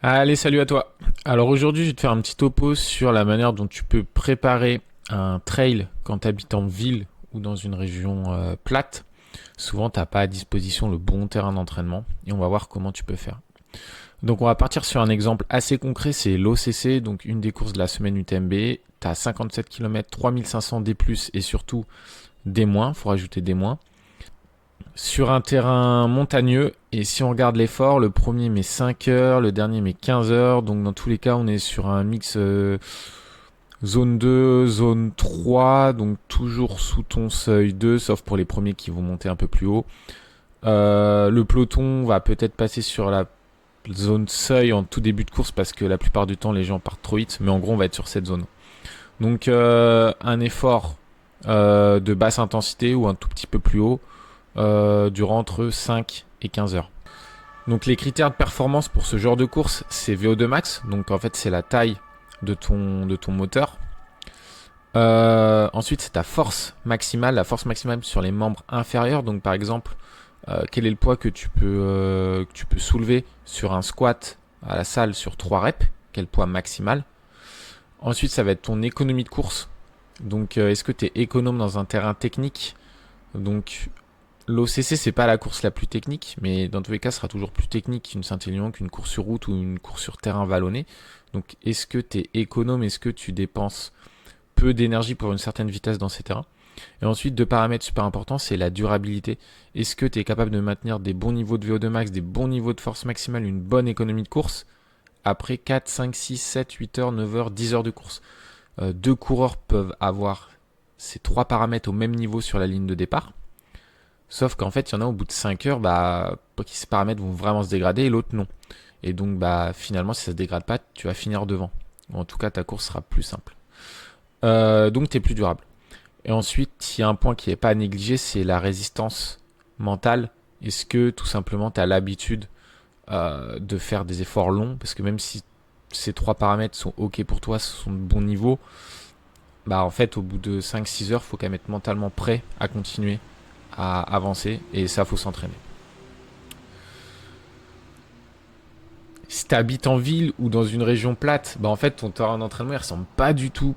Allez, salut à toi. Alors aujourd'hui, je vais te faire un petit topo sur la manière dont tu peux préparer un trail quand tu habites en ville ou dans une région plate. Souvent, tu n'as pas à disposition le bon terrain d'entraînement et on va voir comment tu peux faire. Donc on va partir sur un exemple assez concret, c'est l'OCC, donc une des courses de la semaine UTMB. Tu as 57 km, 3500 D+, et surtout des moins, il faut rajouter des moins. Sur un terrain montagneux, et si on regarde l'effort, le premier met 5 heures, le dernier met 15 heures, donc dans tous les cas on est sur un mix zone 2, zone 3, donc toujours sous ton seuil 2, sauf pour les premiers qui vont monter un peu plus haut. Le peloton va peut-être passer sur la zone seuil en tout début de course parce que la plupart du temps les gens partent trop vite, mais en gros on va être sur cette zone. Donc un effort de basse intensité ou un tout petit peu plus haut durant entre 5 et 15 heures. Donc les critères de performance pour ce genre de course, c'est VO2 max, donc en fait c'est la taille de ton moteur. Ensuite c'est ta force maximale, la force maximale sur les membres inférieurs, donc par exemple quel est le poids que tu peux soulever sur un squat à la salle sur 3 reps, quel poids maximal. Ensuite ça va être ton économie de course, donc est-ce que tu es économe dans un terrain technique, donc l'OCC, c'est pas la course la plus technique, mais dans tous les cas, ce sera toujours plus technique qu'une Saint-Élion, qu'une course sur route ou une course sur terrain vallonné. Donc, est-ce que tu es économe? Est-ce que tu dépenses peu d'énergie pour une certaine vitesse dans ces terrains? Et ensuite, deux paramètres super importants, c'est la durabilité. Est-ce que tu es capable de maintenir des bons niveaux de VO2 max, des bons niveaux de force maximale, une bonne économie de course après 4, 5, 6, 7, 8 heures, 9 heures, 10 heures de course? Deux coureurs peuvent avoir ces trois paramètres au même niveau sur la ligne de départ. Sauf qu'en fait, il y en a au bout de 5 heures, ces paramètres vont vraiment se dégrader et l'autre non. Et donc, finalement, si ça se dégrade pas, tu vas finir devant. Ou en tout cas, ta course sera plus simple. Donc, tu es plus durable. Et ensuite, il y a un point qui n'est pas à négliger, c'est la résistance mentale. Est-ce que tout simplement, tu as l'habitude de faire des efforts longs? Parce que même si ces trois paramètres sont OK pour toi, ce sont de bons niveaux, en fait, au bout de 5-6 heures, il faut qu'à être mentalement prêt à continuer à avancer et ça faut s'entraîner. Si tu habites en ville ou dans une région plate, en fait ton terrain d'entraînement il ressemble pas du tout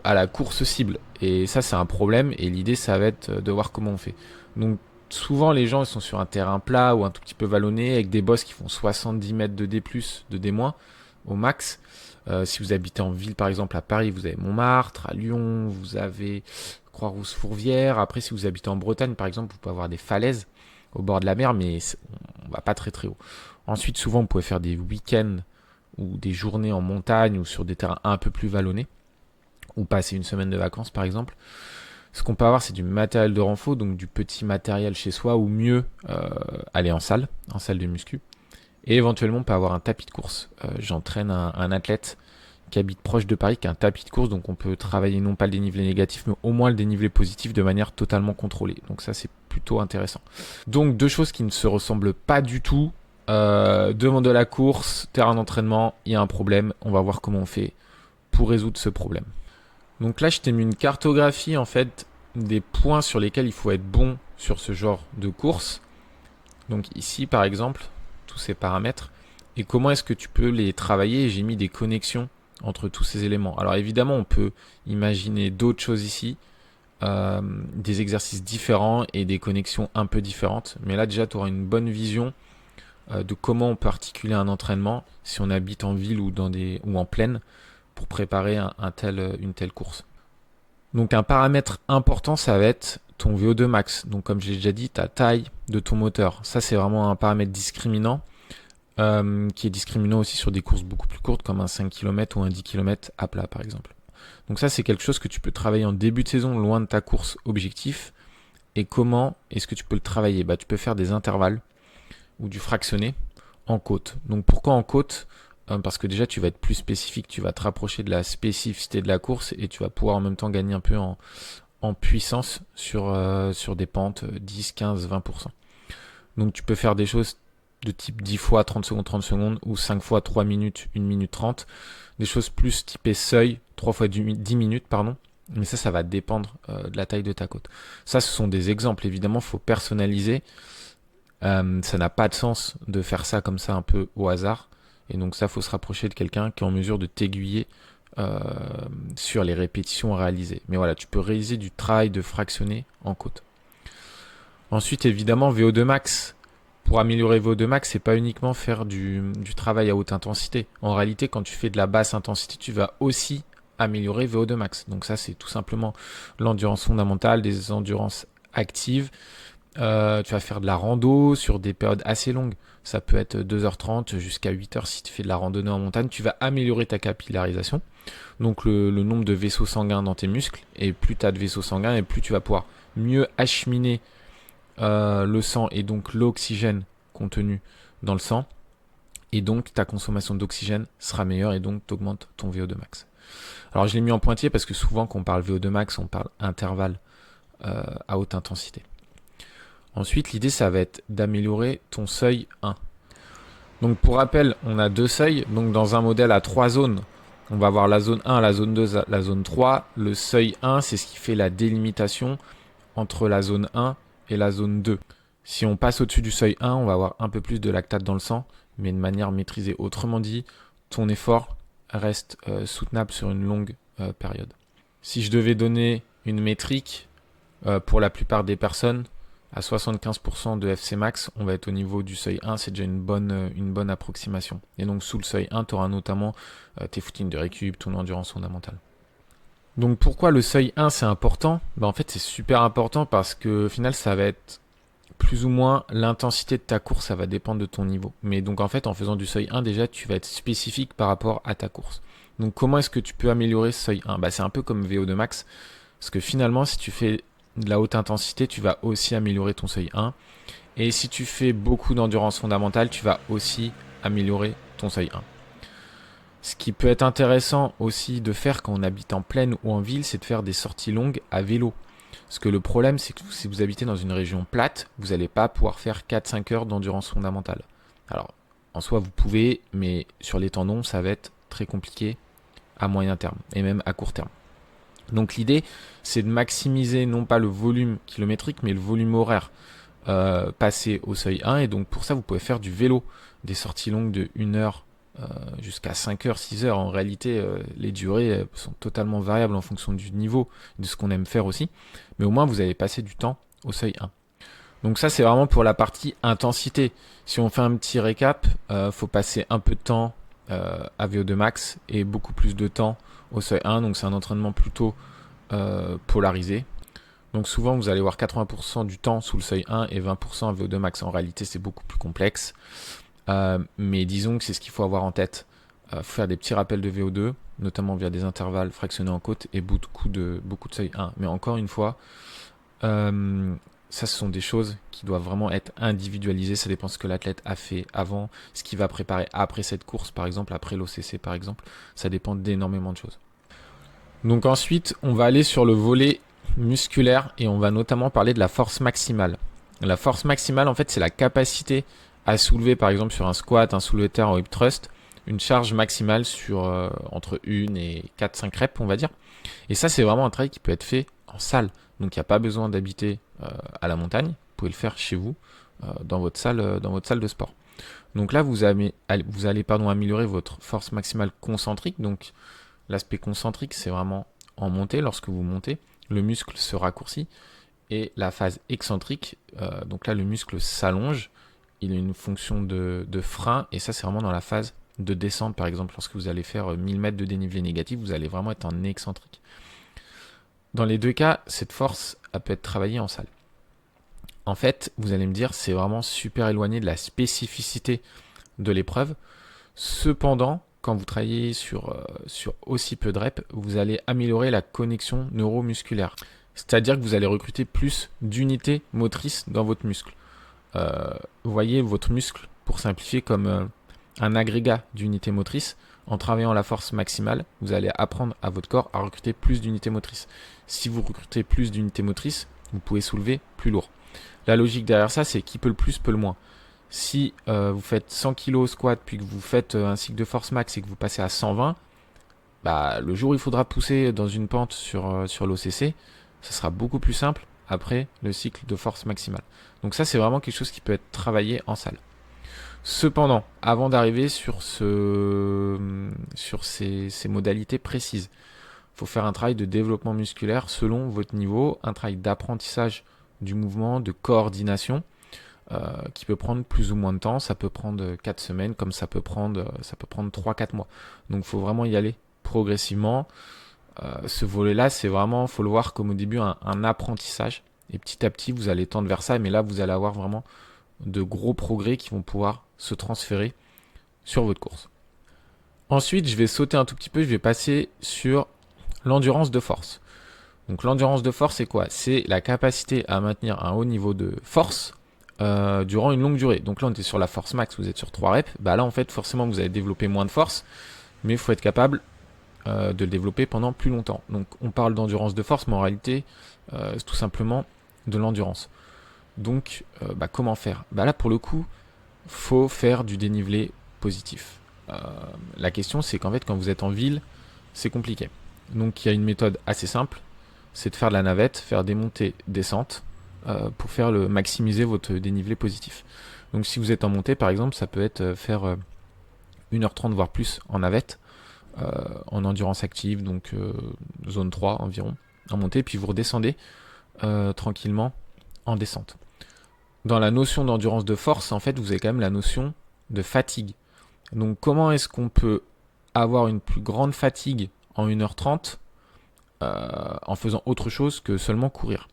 à la course cible. Et ça c'est un problème et l'idée ça va être de voir comment on fait. Donc souvent les gens ils sont sur un terrain plat ou un tout petit peu vallonné avec des bosses qui font 70 mètres de D+, de D- au max. Si vous habitez en ville par exemple à Paris, vous avez Montmartre, à Lyon, vous avez Croix-Rousse-Fourvière. Après si vous habitez en Bretagne par exemple, vous pouvez avoir des falaises au bord de la mer mais on va pas très très haut. Ensuite, souvent, vous pouvez faire des week-ends ou des journées en montagne ou sur des terrains un peu plus vallonnés, ou passer une semaine de vacances par exemple. Ce qu'on peut avoir, c'est du matériel de renfort, donc du petit matériel chez soi, ou mieux aller en salle de muscu. Et éventuellement, on peut avoir un tapis de course. J'entraîne un athlète qui habite proche de Paris, qui a un tapis de course, donc on peut travailler non pas le dénivelé négatif, mais au moins le dénivelé positif de manière totalement contrôlée. Donc ça, c'est plutôt intéressant. Donc deux choses qui ne se ressemblent pas du tout. Demande de la course, terrain d'entraînement, il y a un problème, on va voir comment on fait pour résoudre ce problème. Donc là, je t'ai mis une cartographie en fait des points sur lesquels il faut être bon sur ce genre de course. Donc ici, par exemple, tous ces paramètres et comment est-ce que tu peux les travailler. J'ai mis des connexions entre tous ces éléments. Alors évidemment, on peut imaginer d'autres choses ici, des exercices différents et des connexions un peu différentes. Mais là, déjà, tu auras une bonne vision de comment on peut articuler un entraînement si on habite en ville ou en plaine pour préparer une telle course. Donc un paramètre important, ça va être ton VO2 max. Donc comme j'ai déjà dit, ta taille de ton moteur. Ça c'est vraiment un paramètre discriminant qui est discriminant aussi sur des courses beaucoup plus courtes comme un 5 km ou un 10 km à plat par exemple. Donc ça c'est quelque chose que tu peux travailler en début de saison loin de ta course objectif. Et comment est-ce que tu peux le travailler? Tu peux faire des intervalles ou du fractionné en côte. Donc pourquoi en côte? Parce que déjà tu vas être plus spécifique, tu vas te rapprocher de la spécificité de la course et tu vas pouvoir en même temps gagner un peu en puissance sur des pentes 10, 15, 20%. Donc tu peux faire des choses de type 10 fois 30 secondes ou 5 fois 3 minutes, 1 minute 30. Des choses plus typées seuil, 3 fois 10 minutes, pardon. Mais ça va dépendre de la taille de ta côte. Ça, ce sont des exemples. Évidemment, il faut personnaliser. Ça n'a pas de sens de faire ça comme ça un peu au hasard. Et donc ça, faut se rapprocher de quelqu'un qui est en mesure de t'aiguiller euh, sur les répétitions à réaliser. Mais voilà, tu peux réaliser du travail de fractionné en côte. Ensuite, évidemment, VO2 max. Pour améliorer VO2 max, c'est pas uniquement faire du travail à haute intensité. En réalité, quand tu fais de la basse intensité, tu vas aussi améliorer VO2 max. Donc ça, c'est tout simplement l'endurance fondamentale, des endurances actives. Tu vas faire de la rando sur des périodes assez longues. Ça peut être 2h30 jusqu'à 8h si tu fais de la randonnée en montagne. Tu vas améliorer ta capillarisation. Donc le nombre de vaisseaux sanguins dans tes muscles. Et plus tu as de vaisseaux sanguins, et plus tu vas pouvoir mieux acheminer le sang et donc l'oxygène contenu dans le sang. Et donc ta consommation d'oxygène sera meilleure et donc tu augmentes ton VO2 max. Alors je l'ai mis en pointillé parce que souvent quand on parle VO2 max, on parle intervalle à haute intensité. Ensuite, l'idée, ça va être d'améliorer ton seuil 1. Donc pour rappel, on a deux seuils. Donc dans un modèle à 3 zones, on va avoir la zone 1, la zone 2, la zone 3. Le seuil 1, c'est ce qui fait la délimitation entre la zone 1 et la zone 2. Si on passe au-dessus du seuil 1, on va avoir un peu plus de lactate dans le sang, mais de manière maîtrisée. Autrement dit, ton effort reste soutenable sur une longue période. Si je devais donner une métrique pour la plupart des personnes, à 75% de FC max, on va être au niveau du seuil 1, c'est déjà une bonne approximation. Et donc sous le seuil 1, tu auras notamment tes footings de récup, ton endurance fondamentale. Donc pourquoi le seuil 1 c'est important? En fait c'est super important parce que au final ça va être plus ou moins l'intensité de ta course, ça va dépendre de ton niveau. Mais donc en fait en faisant du seuil 1 déjà tu vas être spécifique par rapport à ta course. Donc comment est-ce que tu peux améliorer ce seuil 1? C'est un peu comme VO2 max, parce que finalement si tu fais de la haute intensité, tu vas aussi améliorer ton seuil 1. Et si tu fais beaucoup d'endurance fondamentale, tu vas aussi améliorer ton seuil 1. Ce qui peut être intéressant aussi de faire quand on habite en plaine ou en ville, c'est de faire des sorties longues à vélo. Parce que le problème, c'est que si vous habitez dans une région plate, vous n'allez pas pouvoir faire 4-5 heures d'endurance fondamentale. Alors, en soi, vous pouvez, mais sur les temps longs, ça va être très compliqué à moyen terme et même à court terme. Donc l'idée, c'est de maximiser non pas le volume kilométrique, mais le volume horaire passé au seuil 1. Et donc pour ça, vous pouvez faire du vélo, des sorties longues de 1 heure jusqu'à 5 heures, 6 heures. En réalité, les durées sont totalement variables en fonction du niveau, de ce qu'on aime faire aussi. Mais au moins, vous allez passer du temps au seuil 1. Donc ça, c'est vraiment pour la partie intensité. Si on fait un petit récap, faut passer un peu de temps à VO2 max et beaucoup plus de temps au seuil 1. Donc c'est un entraînement plutôt polarisé. Donc souvent, vous allez voir 80% du temps sous le seuil 1 et 20% à VO2 max. En réalité, c'est beaucoup plus complexe. Mais disons que c'est ce qu'il faut avoir en tête. Faut faire des petits rappels de VO2, notamment via des intervalles fractionnés en côte et beaucoup de seuil 1. Mais encore une fois, ça, ce sont des choses qui doivent vraiment être individualisées. Ça dépend de ce que l'athlète a fait avant, ce qu'il va préparer après cette course, par exemple, après l'OCC, par exemple. Ça dépend d'énormément de choses. Donc ensuite, on va aller sur le volet musculaire et on va notamment parler de la force maximale. La force maximale, en fait, c'est la capacité à soulever, par exemple, sur un squat, un soulevé de terre, un hip thrust, une charge maximale sur entre 1 et 4-5 reps, on va dire. Et ça, c'est vraiment un travail qui peut être fait en salle. Donc il n'y a pas besoin d'habiter à la montagne. Vous pouvez le faire chez vous, dans votre salle de sport. Donc là, vous allez améliorer votre force maximale concentrique. Donc l'aspect concentrique, c'est vraiment en montée. Lorsque vous montez, le muscle se raccourcit. Et la phase excentrique, donc là, le muscle s'allonge. Il a une fonction de frein. Et ça, c'est vraiment dans la phase de descente. Par exemple, lorsque vous allez faire 1000 mètres de dénivelé négatif, vous allez vraiment être en excentrique. Dans les deux cas, cette force, elle peut être travaillée en salle. En fait, vous allez me dire, c'est vraiment super éloigné de la spécificité de l'épreuve. Cependant, quand vous travaillez sur aussi peu de reps, vous allez améliorer la connexion neuromusculaire. C'est-à-dire que vous allez recruter plus d'unités motrices dans votre muscle. Vous voyez votre muscle, pour simplifier, comme un agrégat d'unités motrices. En travaillant la force maximale, vous allez apprendre à votre corps à recruter plus d'unités motrices. Si vous recrutez plus d'unités motrices, vous pouvez soulever plus lourd. La logique derrière ça, c'est qui peut le plus, peut le moins. Si vous faites 100 kg squat, puis que vous faites un cycle de force max et que vous passez à 120, le jour où il faudra pousser dans une pente sur l'OCC, ça sera beaucoup plus simple après le cycle de force maximale. Donc ça, c'est vraiment quelque chose qui peut être travaillé en salle. Cependant, avant d'arriver sur ces modalités précises, il faut faire un travail de développement musculaire selon votre niveau, un travail d'apprentissage du mouvement, de coordination, qui peut prendre plus ou moins de temps. Ça peut prendre 4 semaines, comme ça peut prendre 3-4 mois. Donc il faut vraiment y aller progressivement. Ce volet-là, c'est vraiment, faut le voir comme au début un apprentissage. Et petit à petit, vous allez tendre vers ça, mais là, vous allez avoir vraiment de gros progrès qui vont pouvoir se transférer sur votre course. Ensuite, je vais sauter un tout petit peu, je vais passer sur l'endurance de force. Donc l'endurance de force, c'est quoi? C'est la capacité à maintenir un haut niveau de force durant une longue durée. Donc là, on était sur la force max, vous êtes sur 3 reps. Bah là, en fait, forcément, vous allez développer moins de force, mais il faut être capable de le développer pendant plus longtemps. Donc on parle d'endurance de force, mais en réalité, c'est tout simplement de l'endurance. Donc, comment faire? Bah là, pour le coup, faut faire du dénivelé positif. La question, c'est qu'en fait, quand vous êtes en ville, c'est compliqué. Donc, il y a une méthode assez simple, c'est de faire de la navette, faire des montées, descentes, pour maximiser votre dénivelé positif. Donc, si vous êtes en montée, par exemple, ça peut être faire 1h30 voire plus en navette, en endurance active, donc zone 3 environ, en montée, puis vous redescendez tranquillement en descente. Dans la notion d'endurance de force, en fait, vous avez quand même la notion de fatigue. Donc, comment est-ce qu'on peut avoir une plus grande fatigue en 1h30 en faisant autre chose que seulement courir?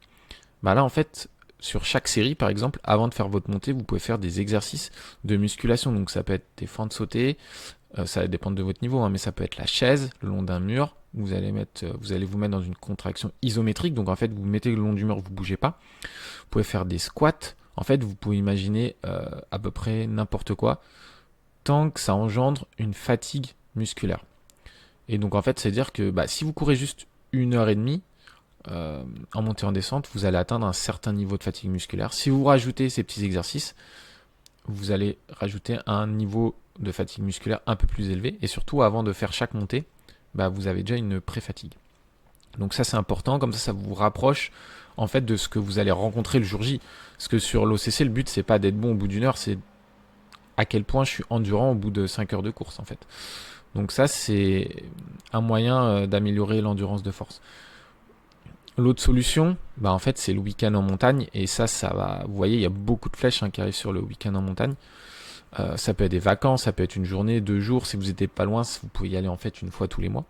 Bah là, en fait, sur chaque série, par exemple, avant de faire votre montée, vous pouvez faire des exercices de musculation. Donc, ça peut être des fentes sautées, ça va dépendre de votre niveau, hein, mais ça peut être la chaise le long d'un mur. Vous allez vous mettre dans une contraction isométrique. Donc, en fait, vous mettez le long du mur, vous ne bougez pas. Vous pouvez faire des squats. En fait, vous pouvez imaginer à peu près n'importe quoi, tant que ça engendre une fatigue musculaire. Et donc, en fait, c'est-à-dire que si vous courez juste 1h30 en montée en descente, vous allez atteindre un certain niveau de fatigue musculaire. Si vous rajoutez ces petits exercices, vous allez rajouter un niveau de fatigue musculaire un peu plus élevé. Et surtout, avant de faire chaque montée, vous avez déjà une pré-fatigue. Donc ça, c'est important. Comme ça vous rapproche en fait de ce que vous allez rencontrer le jour J. Parce que sur l'OCC, le but, c'est pas d'être bon au bout d'1 heure, c'est à quel point je suis endurant au bout de 5 heures de course, en fait. Donc ça, c'est un moyen d'améliorer l'endurance de force. L'autre solution, en fait, c'est le week-end en montagne. Et ça va. Vous voyez, il y a beaucoup de flèches qui arrivent sur le week-end en montagne. Ça peut être des vacances, ça peut être une journée, 2 jours. Si vous n'êtes pas loin, vous pouvez y aller en fait une fois tous les mois.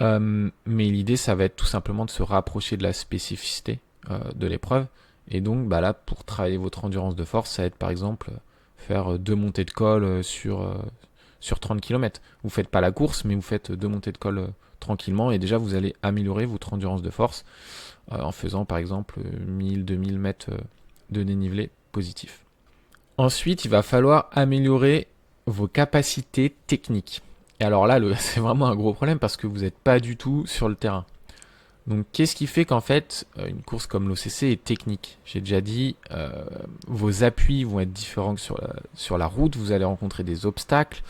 Mais l'idée, ça va être tout simplement de se rapprocher de la spécificité de l'épreuve. Et donc, là, pour travailler votre endurance de force, ça va être par exemple faire 2 montées de col sur 30 km. Vous faites pas la course, mais vous faites 2 montées de col tranquillement. Et déjà, vous allez améliorer votre endurance de force en faisant par exemple 1000-2000 mètres de dénivelé positif. Ensuite, il va falloir améliorer vos capacités techniques. Et alors là, c'est vraiment un gros problème parce que vous n'êtes pas du tout sur le terrain. Donc, qu'est-ce qui fait qu'en fait, une course comme l'OCC est technique? J'ai déjà dit, vos appuis vont être différents que sur la route. Vous allez rencontrer des obstacles.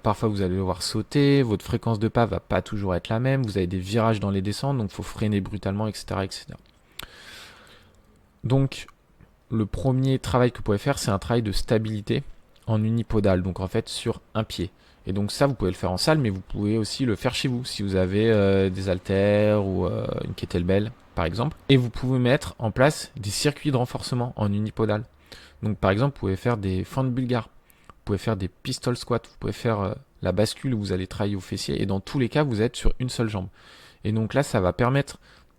Parfois, vous allez devoir sauter. Votre fréquence de pas va pas toujours être la même. Vous avez des virages dans les descentes, donc il faut freiner brutalement, etc., etc. Donc, le premier travail que vous pouvez faire, c'est un travail de stabilité en unipodal, donc en fait sur un pied. Et donc ça, vous pouvez le faire en salle, mais vous pouvez aussi le faire chez vous, si vous avez des haltères ou une kettlebell, par exemple. Et vous pouvez mettre en place des circuits de renforcement en unipodal. Donc par exemple, vous pouvez faire des fentes bulgares, vous pouvez faire des pistol squats, vous pouvez faire la bascule où vous allez travailler au fessier, et dans tous les cas, vous êtes sur une seule jambe. Et donc là, ça va permettre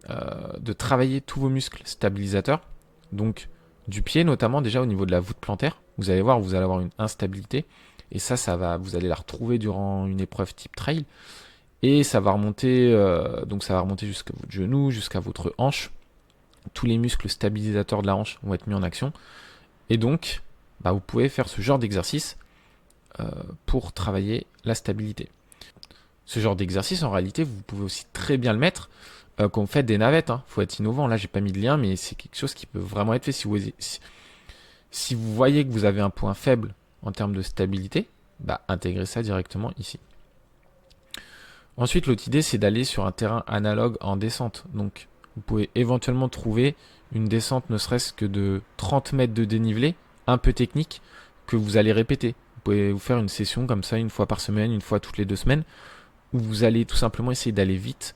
de travailler tous vos muscles stabilisateurs, donc du pied notamment déjà au niveau de la voûte plantaire. Vous allez voir, vous allez avoir une instabilité. Et vous allez la retrouver durant une épreuve type trail. Et ça va remonter, jusqu'à votre genou, jusqu'à votre hanche. Tous les muscles stabilisateurs de la hanche vont être mis en action. Et donc, vous pouvez faire ce genre d'exercice pour travailler la stabilité. Ce genre d'exercice, en réalité, vous pouvez aussi très bien le mettre quand vous faites des navettes. Faut être innovant. Là, j'ai pas mis de lien, mais c'est quelque chose qui peut vraiment être fait. Si vous voyez que vous avez un point faible en termes de stabilité, intégrez ça directement ici. Ensuite, l'autre idée, c'est d'aller sur un terrain analogue en descente. Donc, vous pouvez éventuellement trouver une descente ne serait-ce que de 30 mètres de dénivelé, un peu technique, que vous allez répéter. Vous pouvez vous faire une session comme ça, une fois par semaine, une fois toutes les 2 semaines, où vous allez tout simplement essayer d'aller vite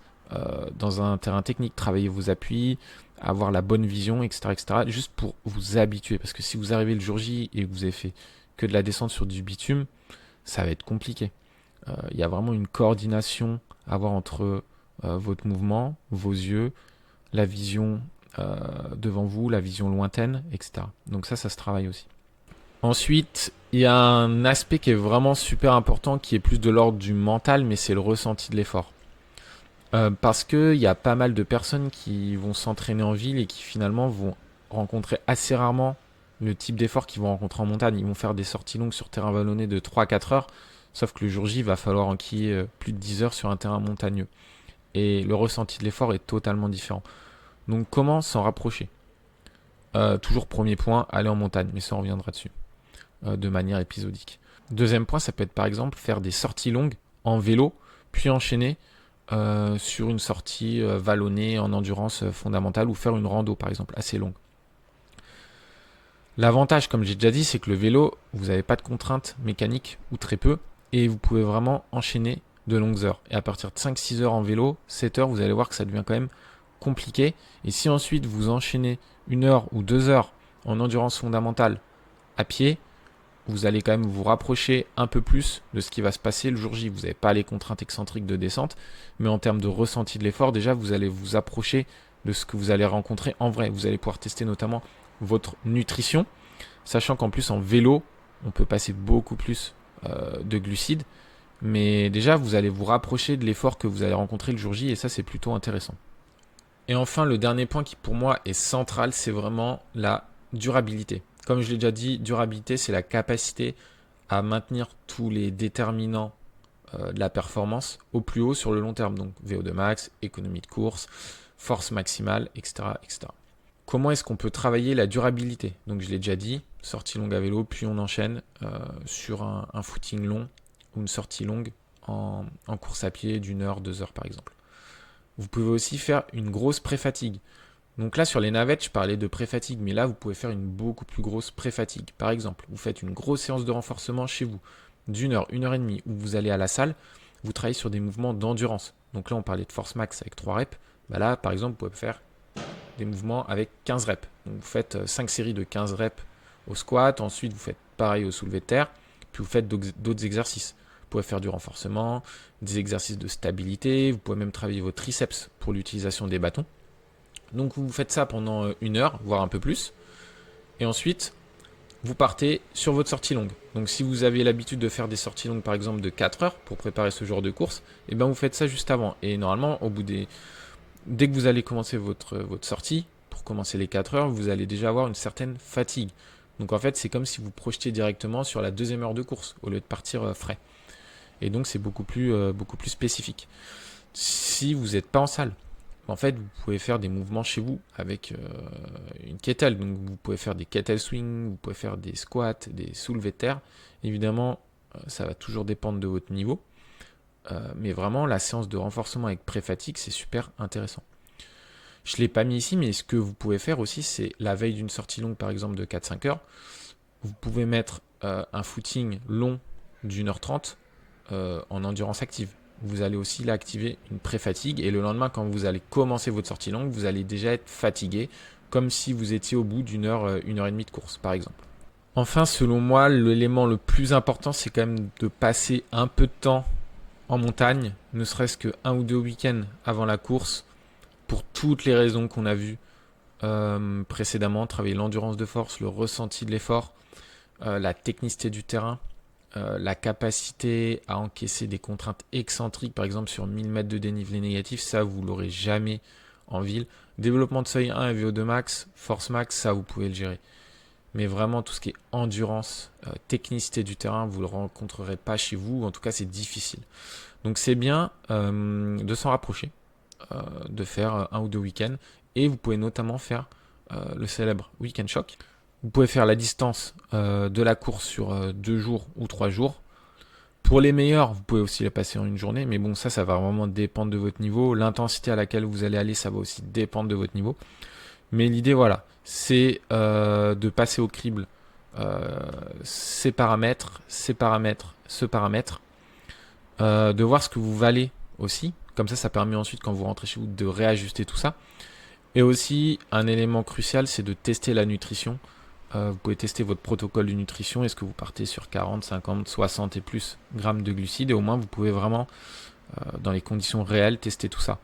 dans un terrain technique, travailler vos appuis, avoir la bonne vision, etc., etc., juste pour vous habituer. Parce que si vous arrivez le jour J et que vous avez fait que de la descente sur du bitume, ça va être compliqué. Il y a vraiment une coordination à avoir entre votre mouvement, vos yeux, la vision devant vous, la vision lointaine, etc. Donc ça se travaille aussi. Ensuite, il y a un aspect qui est vraiment super important, qui est plus de l'ordre du mental, mais c'est le ressenti de l'effort. Parce qu'il y a pas mal de personnes qui vont s'entraîner en ville et qui finalement vont rencontrer assez rarement le type d'effort qu'ils vont rencontrer en montagne. Ils vont faire des sorties longues sur terrain vallonné de 3-4 heures, sauf que le jour J, il va falloir enquiller plus de 10 heures sur un terrain montagneux. Et le ressenti de l'effort est totalement différent. Donc comment s'en rapprocher? Toujours premier point, aller en montagne, mais ça on reviendra dessus, de manière épisodique. Deuxième point, ça peut être par exemple faire des sorties longues en vélo, puis enchaîner sur une sortie vallonnée en endurance fondamentale, ou faire une rando par exemple assez longue. L'avantage, comme j'ai déjà dit, c'est que le vélo, vous n'avez pas de contraintes mécaniques ou très peu, et vous pouvez vraiment enchaîner de longues heures. Et à partir de 5-6 heures en vélo, 7 heures, vous allez voir que ça devient quand même compliqué. Et si ensuite vous enchaînez 1 heure ou 2 heures en endurance fondamentale à pied, vous allez quand même vous rapprocher un peu plus de ce qui va se passer le jour J. Vous n'avez pas les contraintes excentriques de descente, mais en termes de ressenti de l'effort, déjà, vous allez vous approcher de ce que vous allez rencontrer en vrai. Vous allez pouvoir tester notamment votre nutrition, sachant qu'en plus en vélo, on peut passer beaucoup plus de glucides, mais déjà, vous allez vous rapprocher de l'effort que vous allez rencontrer le jour J, et ça, c'est plutôt intéressant. Et enfin, le dernier point qui pour moi est central, c'est vraiment la durabilité. Comme je l'ai déjà dit, durabilité, c'est la capacité à maintenir tous les déterminants de la performance au plus haut sur le long terme. Donc VO2 max, économie de course, force maximale, etc., etc. Comment est-ce qu'on peut travailler la durabilité? Donc je l'ai déjà dit, sortie longue à vélo, puis on enchaîne sur un footing long ou une sortie longue en course à pied d'1 heure, 2 heures par exemple. Vous pouvez aussi faire une grosse pré-fatigue. Donc là, sur les navettes, je parlais de pré-fatigue, mais là, vous pouvez faire une beaucoup plus grosse pré-fatigue. Par exemple, vous faites une grosse séance de renforcement chez vous, d'1 heure, 1 heure et demie, où vous allez à la salle, vous travaillez sur des mouvements d'endurance. Donc là, on parlait de force max avec 3 reps. Bah là, par exemple, vous pouvez faire des mouvements avec 15 reps. Donc vous faites 5 séries de 15 reps au squat, ensuite vous faites pareil au soulevé de terre, puis vous faites d'autres exercices. Vous pouvez faire du renforcement, des exercices de stabilité, vous pouvez même travailler vos triceps pour l'utilisation des bâtons. Donc vous faites ça pendant 1 heure, voire un peu plus. Et ensuite, vous partez sur votre sortie longue. Donc si vous avez l'habitude de faire des sorties longues par exemple de 4 heures pour préparer ce genre de course, et bien vous faites ça juste avant. Et normalement, dès que vous allez commencer votre sortie, pour commencer les 4 heures, vous allez déjà avoir une certaine fatigue. Donc en fait, c'est comme si vous projetiez directement sur la 2e heure de course, au lieu de partir frais. Et donc c'est beaucoup plus spécifique. Si vous n'êtes pas en salle, en fait, vous pouvez faire des mouvements chez vous avec une kettle. Donc vous pouvez faire des kettle swing, vous pouvez faire des squats, des soulevés de terre. Évidemment, ça va toujours dépendre de votre niveau. Mais vraiment, la séance de renforcement avec pré-fatigue, c'est super intéressant. Je ne l'ai pas mis ici, mais ce que vous pouvez faire aussi, c'est la veille d'une sortie longue, par exemple de 4-5 heures, vous pouvez mettre un footing long d'1 h 30 en endurance active. Vous allez aussi là activer une pré-fatigue, et le lendemain, quand vous allez commencer votre sortie longue, vous allez déjà être fatigué, comme si vous étiez au bout d'1 heure, 1 heure et demie de course, par exemple. Enfin, selon moi, l'élément le plus important, c'est quand même de passer un peu de temps en montagne, ne serait-ce que 1 ou 2 week-ends avant la course, pour toutes les raisons qu'on a vues précédemment, travailler l'endurance de force, le ressenti de l'effort, la technicité du terrain, la capacité à encaisser des contraintes excentriques, par exemple sur 1000 mètres de dénivelé négatif, ça vous l'aurez jamais en ville. Développement de seuil 1 et VO2 max, force max, ça vous pouvez le gérer. Mais vraiment tout ce qui est endurance, technicité du terrain, vous ne le rencontrerez pas chez vous, en tout cas c'est difficile. Donc c'est bien de s'en rapprocher, de faire 1 ou 2 week-ends, et vous pouvez notamment faire le célèbre week-end shock. Vous pouvez faire la distance de la course sur 2 jours ou 3 jours. Pour les meilleurs, vous pouvez aussi la passer en une journée, mais bon, ça va vraiment dépendre de votre niveau. L'intensité à laquelle vous allez aller, ça va aussi dépendre de votre niveau. Mais l'idée, voilà, c'est de passer au crible ces paramètres, ces paramètres, ce paramètre, de voir ce que vous valez aussi. Comme ça permet ensuite, quand vous rentrez chez vous, de réajuster tout ça. Et aussi, un élément crucial, c'est de tester la nutrition. Vous pouvez tester votre protocole de nutrition. Est-ce que vous partez sur 40, 50, 60 et plus grammes de glucides? Et au moins, vous pouvez vraiment, dans les conditions réelles, tester tout ça.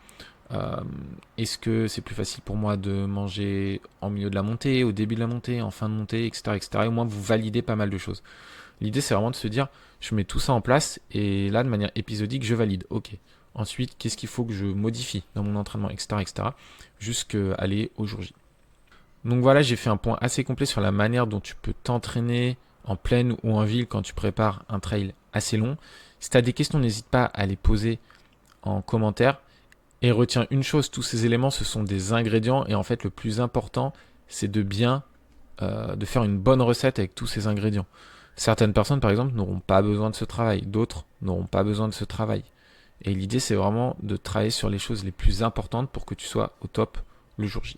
Est-ce que c'est plus facile pour moi de manger en milieu de la montée, au début de la montée, en fin de montée, etc., etc. Et au moins, vous validez pas mal de choses. L'idée, c'est vraiment de se dire, je mets tout ça en place et là, de manière épisodique, je valide. Ok. Ensuite, qu'est-ce qu'il faut que je modifie dans mon entraînement, etc., etc., jusqu'à aller au jour J. Donc voilà, j'ai fait un point assez complet sur la manière dont tu peux t'entraîner en plaine ou en ville quand tu prépares un trail assez long. Si tu as des questions, n'hésite pas à les poser en commentaire. Et retiens une chose, tous ces éléments, ce sont des ingrédients. Et en fait, le plus important, c'est de faire une bonne recette avec tous ces ingrédients. Certaines personnes, par exemple, n'auront pas besoin de ce travail. D'autres n'auront pas besoin de ce travail. Et l'idée, c'est vraiment de travailler sur les choses les plus importantes pour que tu sois au top le jour J.